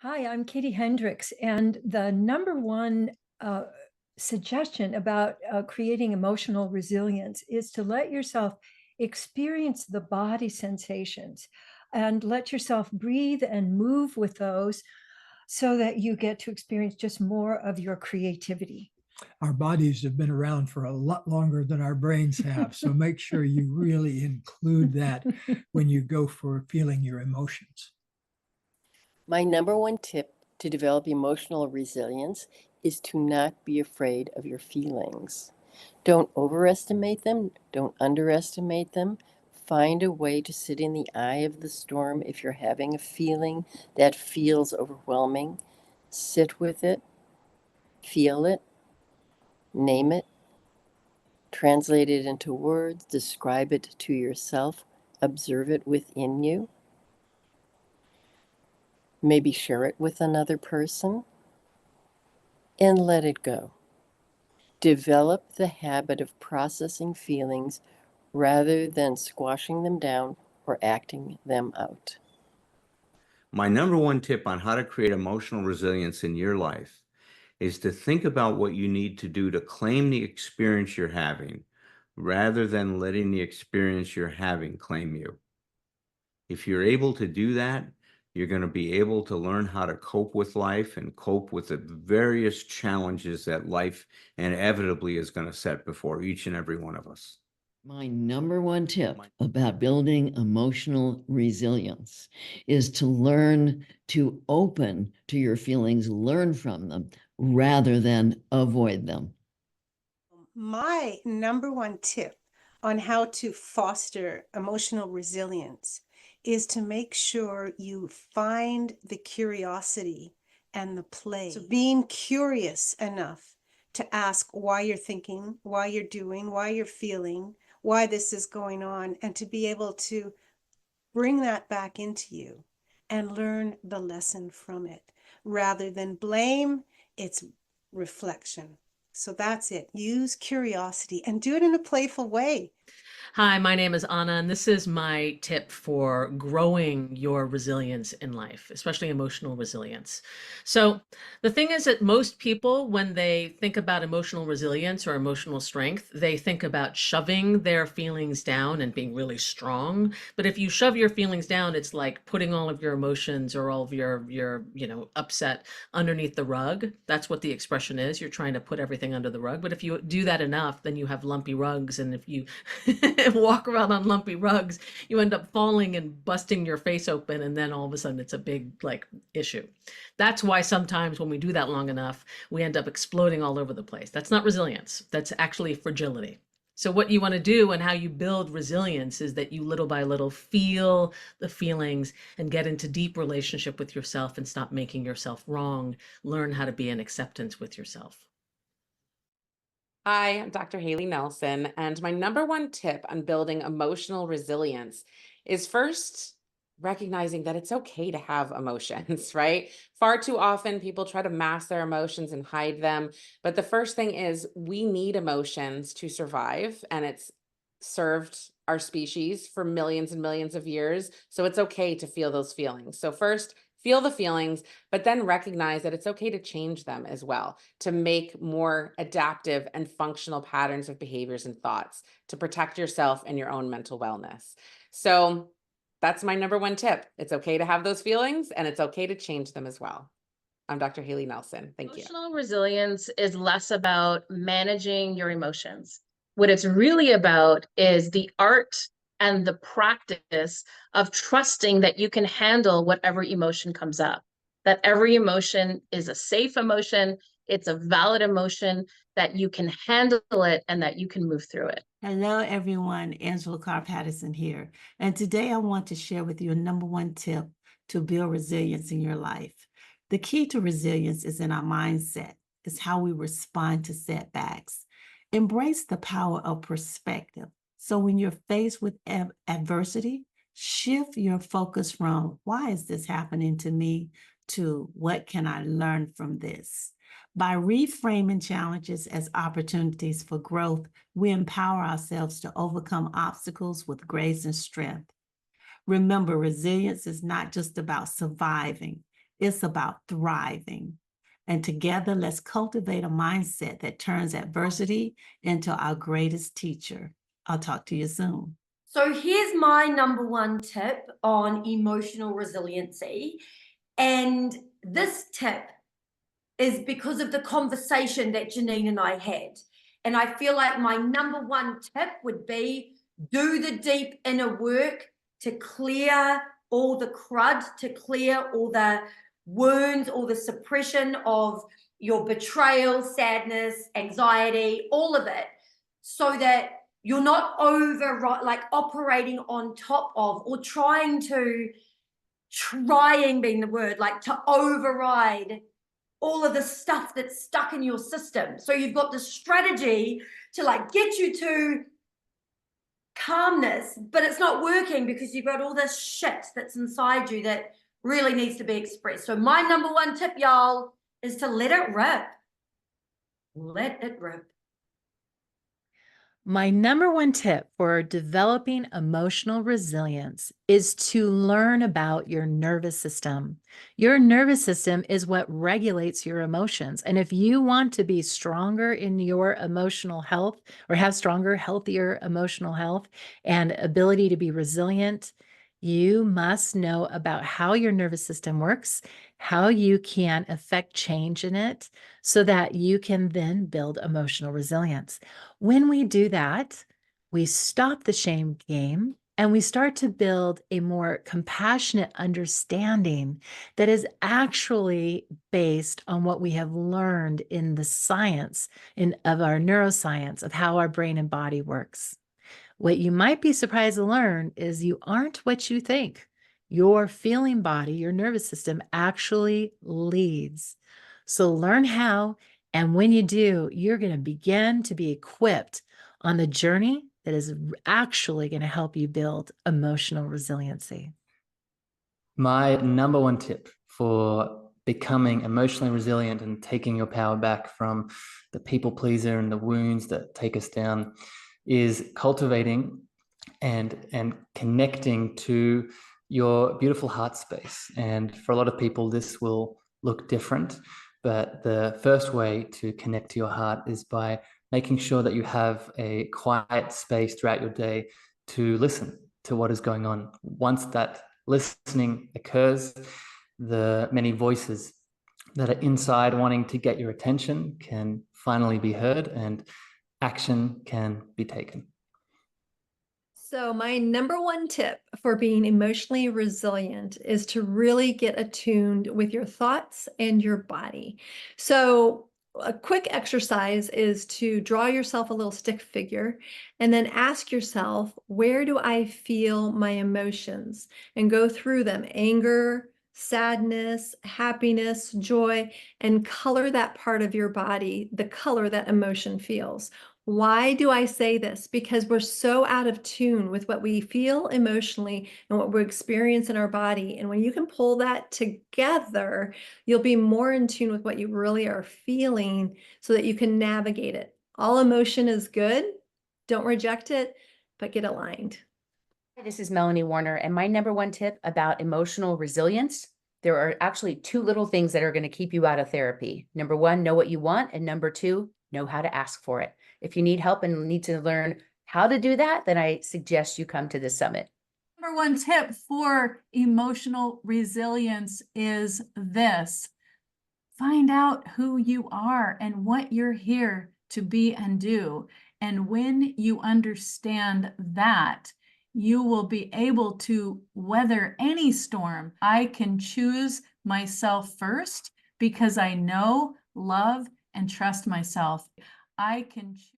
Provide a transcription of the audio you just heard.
Hi, I'm Katie Hendricks, and the number one uh, suggestion about creating emotional resilience is to let yourself experience the body sensations and let yourself breathe and move with those so that you get to experience just more of your creativity. Our bodies have been around for a lot longer than our brains have. So make sure you really include that when you go for feeling your emotions. My number one tip to develop emotional resilience is to not be afraid of your feelings. Don't overestimate them, don't underestimate them. Find a way to sit in the eye of the storm if you're having a feeling that feels overwhelming. Sit with it, feel it, name it, translate it into words, describe it to yourself, observe it within you. Maybe share it with another person and let it go. Develop the habit of processing feelings rather than squashing them down or acting them out. My number one tip on how to create emotional resilience in your life is to think about what you need to do to claim the experience you're having rather than letting the experience you're having claim you. If you're able to do that, you're going to be able to learn how to cope with life and cope with the various challenges that life inevitably is going to set before each and every one of us. My number one tip about building emotional resilience is to learn to open to your feelings, learn from them rather than avoid them. My number one tip on how to foster emotional resilience is to make sure you find the curiosity and the play. So being curious enough to ask why you're thinking, why you're doing, why you're feeling, why this is going on, and to be able to bring that back into you and learn the lesson from it. Rather than blame, it's reflection. So that's it. Use curiosity and do it in a playful way. Hi, my name is Anna, and this is my tip for growing your resilience in life, especially emotional resilience. So, the thing is that most people, when they think about emotional resilience or emotional strength, they think about shoving their feelings down and being really strong. But if you shove your feelings down, it's like putting all of your emotions or all of your upset underneath the rug. That's what the expression is. You're trying to put everything under the rug. But if you do that enough, then you have lumpy rugs, and if you walk around on lumpy rugs, you end up falling and busting your face open, and then all of a sudden it's a big issue. That's why sometimes when we do that long enough, we end up exploding all over the place. That's not resilience. That's actually fragility. So what you want to do and how you build resilience is that you little by little feel the feelings and get into deep relationship with yourself and stop making yourself wrong. Learn how to be in acceptance with yourself. Hi, I'm Dr. Haley Nelson, and my number one tip on building emotional resilience is first recognizing that it's okay to have emotions, right? Far too often, people try to mask their emotions and hide them. But the first thing is we need emotions to survive, and it's served our species for millions and millions of years. So it's okay to feel those feelings. So, first, feel the feelings, but then recognize that it's okay to change them as well, to make more adaptive and functional patterns of behaviors and thoughts to protect yourself and your own mental wellness. So that's my number one tip. It's okay to have those feelings and it's okay to change them as well. I'm Dr. Haley Nelson. Thank you. Emotional resilience is less about managing your emotions. What it's really about is the art and the practice of trusting that you can handle whatever emotion comes up, that every emotion is a safe emotion, it's a valid emotion, that you can handle it and that you can move through it. Hello, everyone. Angela Carr Patterson here. And today I want to share with you a number one tip to build resilience in your life. The key to resilience is in our mindset, is how we respond to setbacks. Embrace the power of perspective. So when you're faced with adversity, shift your focus from why is this happening to me to what can I learn from this? By reframing challenges as opportunities for growth, we empower ourselves to overcome obstacles with grace and strength. Remember, resilience is not just about surviving. It's about thriving. And together, let's cultivate a mindset that turns adversity into our greatest teacher. I'll talk to you soon. So here's my number one tip on emotional resiliency. And this tip is because of the conversation that Janine and I had. And I feel like my number one tip would be do the deep inner work to clear all the crud, to clear all the wounds, all the suppression of your betrayal, sadness, anxiety, all of it, so that you're not operating on top of or trying being the word, like to override all of the stuff that's stuck in your system. So you've got this strategy to like get you to calmness, but it's not working because you've got all this shit that's inside you that really needs to be expressed. So my number one tip, y'all, is to let it rip. Let it rip. My number one tip for developing emotional resilience is to learn about your nervous system. Your nervous system is what regulates your emotions. And if you want to be stronger in your emotional health or have stronger, healthier emotional health and ability to be resilient, you must know about how your nervous system works, how you can affect change in it so that you can then build emotional resilience. When we do that, we stop the shame game and we start to build a more compassionate understanding that is actually based on what we have learned in the science of our neuroscience of how our brain and body works. What you might be surprised to learn is you aren't what you think. Your feeling body, your nervous system actually leads. So learn how, and when you do, you're going to begin to be equipped on the journey that is actually going to help you build emotional resiliency. My number one tip for becoming emotionally resilient and taking your power back from the people pleaser and the wounds that take us down is cultivating and connecting to your beautiful heart space. And for a lot of people, this will look different, but the first way to connect to your heart is by making sure that you have a quiet space throughout your day to listen to what is going on. Once that listening occurs, the many voices that are inside wanting to get your attention can finally be heard and action can be taken. So my number one tip for being emotionally resilient is to really get attuned with your thoughts and your body. So a quick exercise is to draw yourself a little stick figure and then ask yourself, where do I feel my emotions? And go through them: anger, sadness, happiness, joy, and color that part of your body, the color that emotion feels. Why do I say this? Because we're so out of tune with what we feel emotionally and what we experience in our body. And when you can pull that together, you'll be more in tune with what you really are feeling so that you can navigate it. All emotion is good. Don't reject it, but get aligned. This is Melanie Warner, and my number one tip about emotional resilience: there are actually two little things that are going to keep you out of therapy. Number one, know what you want, and number two, know how to ask for it. If you need help and need to learn how to do that, then I suggest you come to the summit. Number one tip for emotional resilience is this: find out who you are and what you're here to be and do. And when you understand that, you will be able to weather any storm. I can choose myself first because I know, love, and trust myself. I can choose.